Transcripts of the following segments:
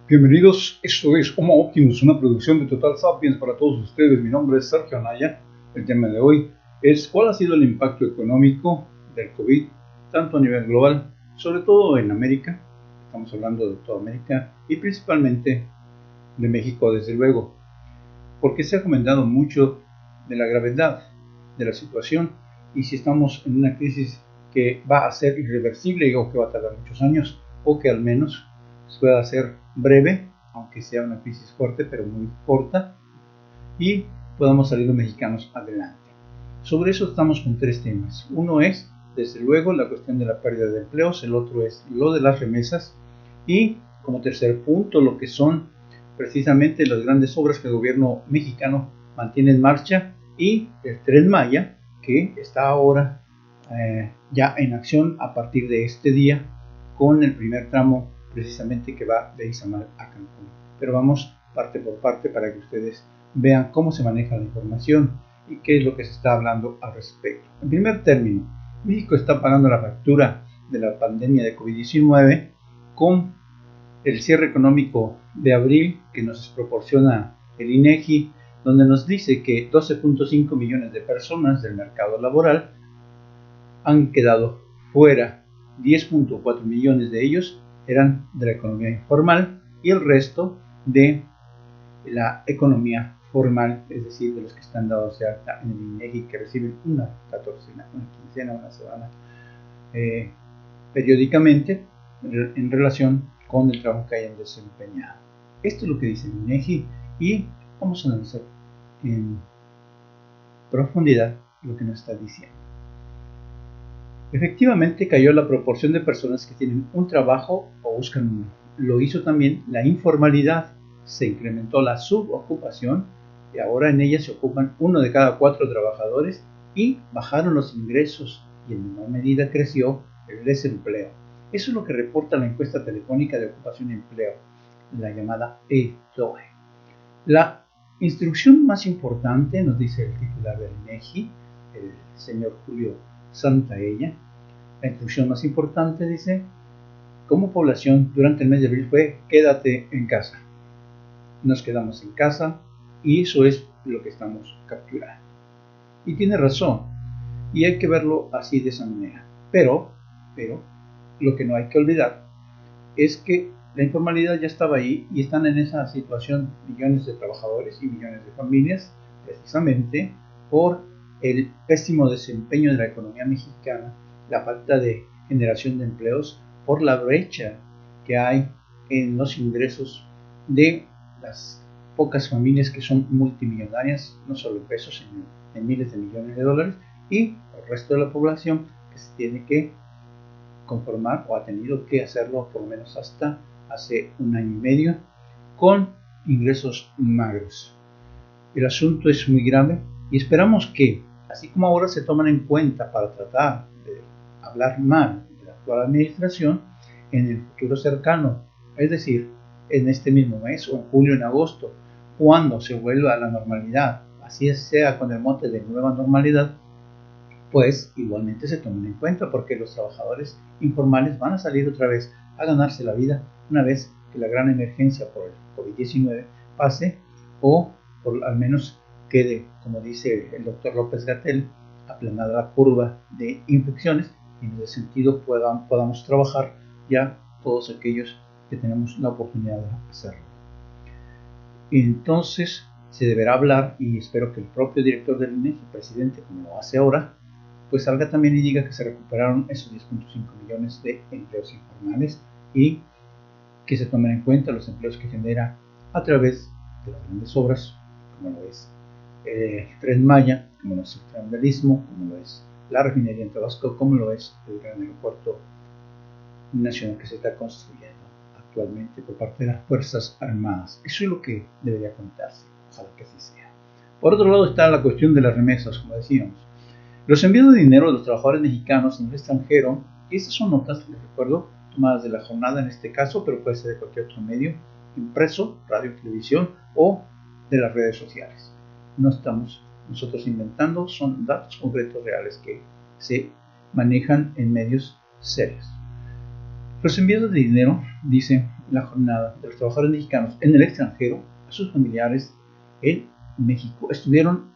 Bienvenidos, esto es Homo Optimus, una producción de Total Sapiens para todos ustedes. Mi nombre es Sergio Anaya. El tema de hoy es ¿cuál ha sido el impacto económico del COVID, tanto a nivel global, sobre todo en América? Estamos hablando de toda América y principalmente de México, desde luego, porque se ha comentado mucho de la gravedad de la situación y si estamos en una crisis que va a ser irreversible o que va a tardar muchos años o que al menos pueda ser breve, aunque sea una crisis fuerte pero muy corta, y podamos salir los mexicanos adelante. Sobre eso estamos con tres temas. Uno es, desde luego, la cuestión de la pérdida de empleos, el otro es lo de las remesas y, como tercer punto, lo que son precisamente las grandes obras que el gobierno mexicano mantiene en marcha y el Tren Maya, que está ahora ya en acción a partir de este día con el primer tramo precisamente que va de Izamal a Cancún. Pero vamos parte por parte para que ustedes vean cómo se maneja la información y qué es lo que se está hablando al respecto. En primer término, México está pagando la factura de la pandemia de COVID-19 con el cierre económico de abril que nos proporciona el INEGI, donde nos dice que 12.5 millones de personas del mercado laboral han quedado fuera. 10.4 millones de ellos eran de la economía informal y el resto de la economía formal, es decir, de los que están dados de alta en el INEGI, que reciben una quincena, una semana periódicamente en relación con el trabajo que hayan desempeñado. Esto es lo que dice el INEGI y vamos a analizar en profundidad lo que nos está diciendo. Efectivamente cayó la proporción de personas que tienen un trabajo o buscan uno. Lo hizo también la informalidad. Se incrementó la subocupación y ahora en ella se ocupan 1 de cada 4 trabajadores y bajaron los ingresos y en menor medida creció el desempleo. Eso es lo que reporta la encuesta telefónica de ocupación y empleo, la llamada EDOE. La instrucción más importante, nos dice el titular del INEGI, el señor Julio Santaella, la instrucción más importante dice, como población durante el mes de abril fue quédate en casa. Nos quedamos en casa y eso es lo que estamos capturando. Y tiene razón, y hay que verlo así de esa manera. Pero, lo que no hay que olvidar es que la informalidad ya estaba ahí y están en esa situación millones de trabajadores y millones de familias, precisamente por el pésimo desempeño de la economía mexicana, la falta de generación de empleos, por la brecha que hay en los ingresos de las pocas familias que son multimillonarias, no solo en pesos, sino en miles de millones de dólares, y el resto de la población que se tiene que conformar o ha tenido que hacerlo por lo menos hasta hace un año y medio con ingresos magros. El asunto es muy grave y esperamos que, así como ahora se toman en cuenta para tratar de hablar mal de la actual administración, en el futuro cercano, es decir, en este mismo mes o en julio o en agosto, cuando se vuelva a la normalidad, así sea con el mote de nueva normalidad, pues igualmente se tomen en cuenta porque los trabajadores informales van a salir otra vez a ganarse la vida una vez que la gran emergencia por el COVID-19 pase o por al menos quede, como dice el doctor López-Gatell, aplanada la curva de infecciones y en ese sentido podamos trabajar ya todos aquellos que tenemos la oportunidad de hacerlo. Entonces se deberá hablar y espero que el propio director del INEGI, presidente, como lo hace ahora, pues salga también y diga que se recuperaron esos 10.5 millones de empleos informales y que se tomen en cuenta los empleos que genera a través de las grandes obras, como lo es el Tren Maya, como lo es el Tren del Istmo, como lo es la refinería en Tabasco, como lo es el gran aeropuerto nacional que se está construyendo actualmente por parte de las Fuerzas Armadas. Eso es lo que debería contarse, ojalá que así sea. Por otro lado está la cuestión de las remesas, como decíamos. Los envíos de dinero de los trabajadores mexicanos en el extranjero, y estas son notas, les recuerdo, tomadas de La Jornada en este caso, pero puede ser de cualquier otro medio, impreso, radio, televisión o de las redes sociales. No estamos nosotros inventando, son datos concretos reales que se manejan en medios serios. Los envíos de dinero, dice, la jornada de los trabajadores mexicanos en el extranjero a sus familiares en México. Estuvieron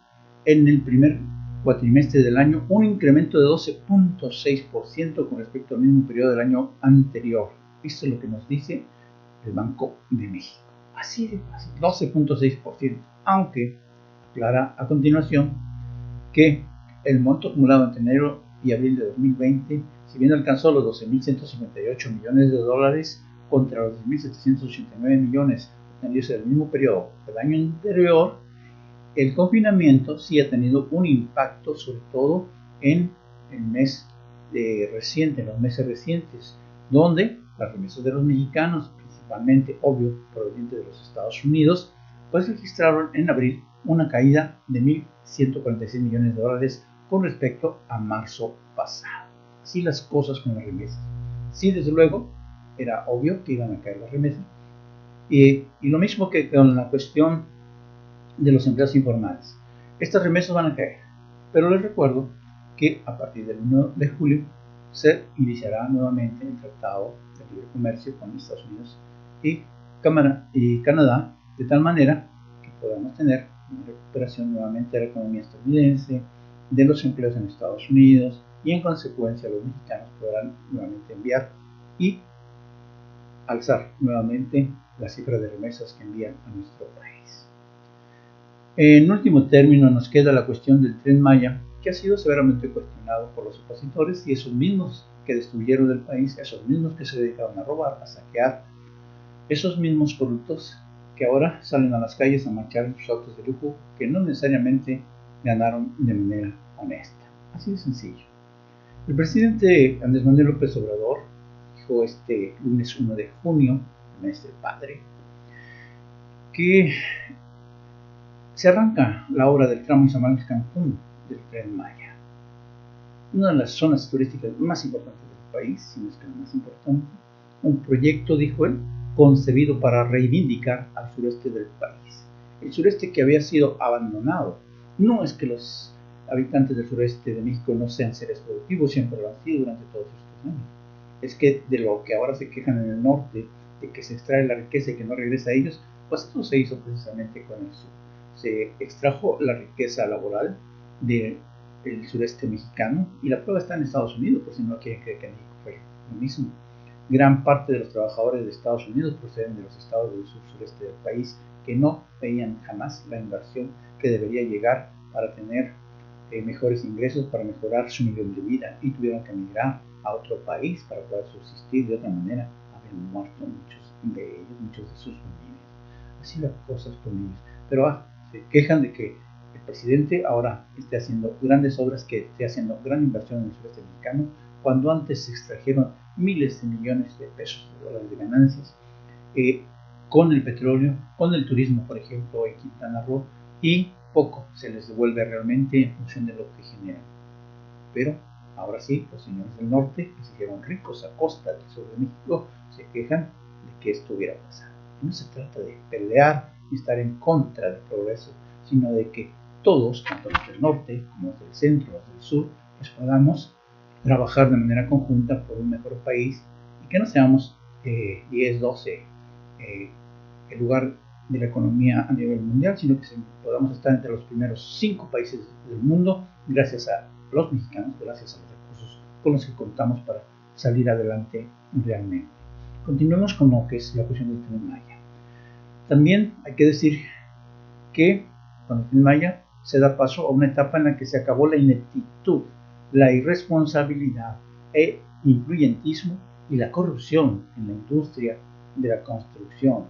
en el primer cuatrimestre del año un incremento de 12.6% con respecto al mismo periodo del año anterior. Esto es lo que nos dice el Banco de México. Así de fácil, 12.6%, aunque aclara a continuación que el monto acumulado entre enero y abril de 2020, si bien alcanzó los 12.158 millones de dólares contra los 10.789 millones obtenidos en el mismo periodo del año anterior, el confinamiento sí ha tenido un impacto, sobre todo en el mes reciente, en los meses recientes, donde las remesas de los mexicanos, principalmente, obvio, provenientes de los Estados Unidos, pues registraron en abril una caída de 1.146 millones de dólares con respecto a marzo pasado. Así las cosas con las remesas. Sí, desde luego, era obvio que iban a caer las remesas. Y lo mismo que con la cuestión de los empleados informales. Estas remesas van a caer, pero les recuerdo que a partir del 1 de julio se iniciará nuevamente el Tratado de Libre Comercio con Estados Unidos y Canadá, de tal manera que podamos tener una recuperación nuevamente de la economía estadounidense, de los empleos en Estados Unidos, y en consecuencia los mexicanos podrán nuevamente enviar y alzar nuevamente la cifra de remesas que envían a nuestro país. En último término, nos queda la cuestión del Tren Maya, que ha sido severamente cuestionado por los opositores y esos mismos que destruyeron el país, esos mismos que se dedicaron a robar, a saquear, esos mismos corruptos que ahora salen a las calles a marchar en sus autos de lujo que no necesariamente ganaron de manera honesta. Así de sencillo. El presidente Andrés Manuel López Obrador dijo este lunes 1 de junio, el mes del padre, que se arranca la obra del tramo Izamales-Cancún del Tren Maya, una de las zonas turísticas más importantes del país, si no es que la más importante, un proyecto, dijo él, concebido para reivindicar al sureste del país. El sureste que había sido abandonado. No es que los habitantes del sureste de México no sean seres productivos, siempre lo han sido durante todos estos años. Es que de lo que ahora se quejan en el norte, de que se extrae la riqueza y que no regresa a ellos, pues eso se hizo precisamente con el sur. Se extrajo la riqueza laboral del sureste mexicano y la prueba está en Estados Unidos, por si no quieren creer que en México fue lo mismo. Gran parte de los trabajadores de Estados Unidos proceden de los estados del sureste del país que no veían jamás la inversión que debería llegar para tener mejores ingresos, para mejorar su nivel de vida, y tuvieron que emigrar a otro país para poder subsistir. De otra manera habían muerto muchos de ellos, muchos de sus familias. Así las cosas con ellos. Pero se quejan de que el presidente ahora esté haciendo grandes obras, que esté haciendo gran inversión en el sureste mexicano, cuando antes se extrajeron miles de millones de pesos, de dólares de ganancias, con el petróleo, con el turismo, por ejemplo, en Quintana Roo, y poco se les devuelve realmente en función de lo que generan. Pero ahora sí, los señores del norte, que se hicieron ricos a costa del sur de México, se quejan de que esto hubiera pasado. No se trata de pelear y estar en contra del progreso, sino de que todos, tanto los del norte como los del centro, los del sur, pues podamos trabajar de manera conjunta por un mejor país, y que no seamos 10, 12 el lugar de la economía a nivel mundial, sino que podamos estar entre los primeros 5 países del mundo, gracias a los mexicanos, gracias a los recursos con los que contamos para salir adelante realmente. Continuemos con lo que es la cuestión del Tren Maya. También hay que decir que con el Tren Maya se da paso a una etapa en la que se acabó la ineptitud, la irresponsabilidad e influyentismo y la corrupción en la industria de la construcción.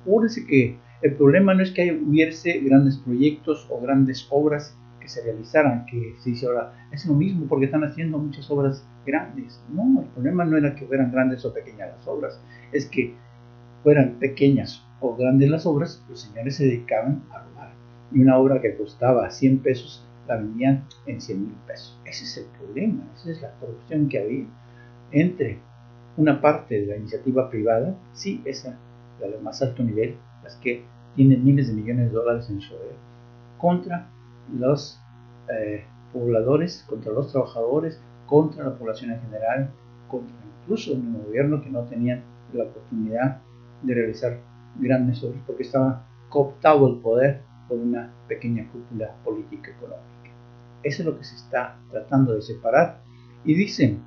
Acuérdense que el problema no es que hubiese grandes proyectos o grandes obras que se realizaran, que se dice ahora, es lo mismo porque están haciendo muchas obras grandes. No, el problema no era que fueran grandes o pequeñas las obras, es que fueran pequeñas o grandes las obras, los señores se dedicaban a robar. Y una obra que costaba 100 pesos la vendían en 100,000 pesos. Ese es el problema, esa es la corrupción que había entre una parte de la iniciativa privada, sí, esa, la de más alto nivel, las que tienen miles de millones de dólares en su haber, contra los pobladores, contra los trabajadores, contra la población en general, contra incluso el mismo gobierno, que no tenían la oportunidad de realizar grandes obras porque estaba cooptado el poder por una pequeña cúpula política económica. Eso es lo que se está tratando de separar. Y dicen,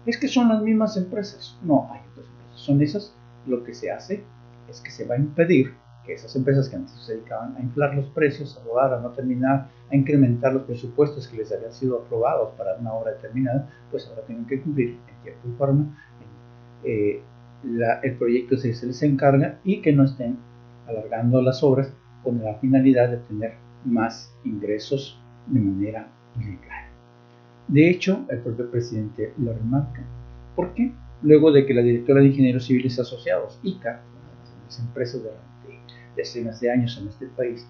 es que son las mismas empresas. No, hay otras empresas. Son esas. Lo que se hace es que se va a impedir que esas empresas que antes se dedicaban a inflar los precios, a robar, a no terminar, a incrementar los presupuestos que les habían sido aprobados para una obra determinada, pues ahora tienen que cumplir en tiempo y forma. El proyecto se les encarga y que no estén alargando las obras con la finalidad de tener más ingresos de manera ilegal. De hecho, el propio presidente lo remarca. ¿Por qué? Luego de que la directora de Ingenieros Civiles Asociados, ICA, una de las empresas durante decenas de años en este país,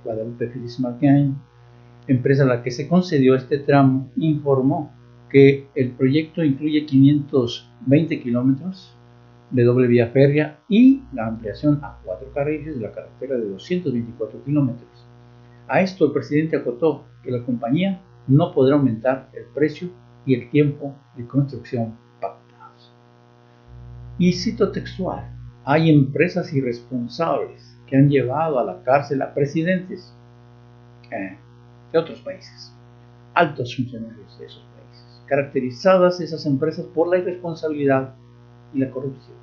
Guadalupe Félix Marquein, empresa a la que se concedió este tramo, informó que el proyecto incluye 520 kilómetros de doble vía férrea y la ampliación a 4 carriles de la carretera de 224 kilómetros. A esto el presidente acotó que la compañía no podrá aumentar el precio y el tiempo de construcción pactados. Y cito textual, hay empresas irresponsables que han llevado a la cárcel a presidentes de otros países, altos funcionarios de esos países, caracterizadas esas empresas por la irresponsabilidad y la corrupción.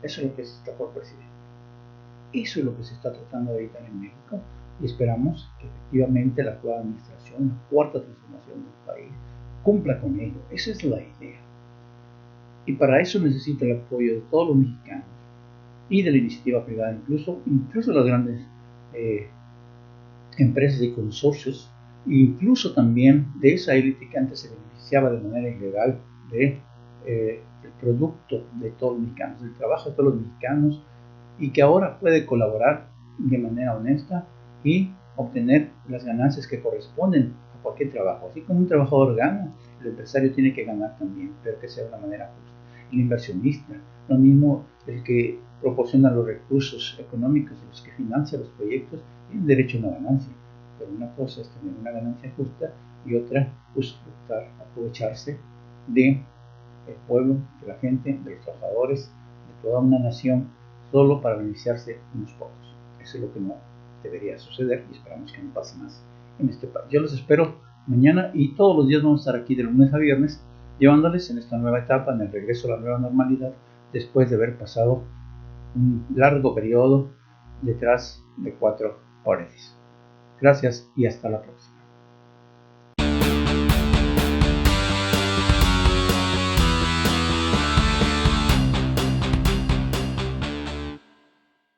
Eso es lo que se está por presidente. Eso es lo que se está tratando de evitar en México y esperamos que efectivamente la actual administración, la cuarta transformación del país, cumpla con ello. Esa es la idea. Y para eso necesita el apoyo de todos los mexicanos y de la iniciativa privada, incluso las grandes empresas y consorcios, incluso también de esa élite que antes se beneficiaba de manera ilegal del producto de todos los mexicanos, del trabajo de todos los mexicanos, y que ahora puede colaborar de manera honesta y obtener las ganancias que corresponden a cualquier trabajo. Así como un trabajador gana, el empresario tiene que ganar también, pero que sea de una manera justa. El inversionista, lo mismo el que proporciona los recursos económicos y los que financia los proyectos, tiene derecho a una ganancia. Pero una cosa es tener una ganancia justa y otra, aprovecharse del pueblo, de la gente, de los trabajadores, de toda una nación, solo para beneficiarse unos pocos. Eso es lo que no debería suceder y esperamos que no pase más en este país. Yo los espero mañana y todos los días vamos a estar aquí de lunes a viernes llevándoles en esta nueva etapa, en el regreso a la nueva normalidad, después de haber pasado un largo periodo detrás de 4 paredes. Gracias y hasta la próxima.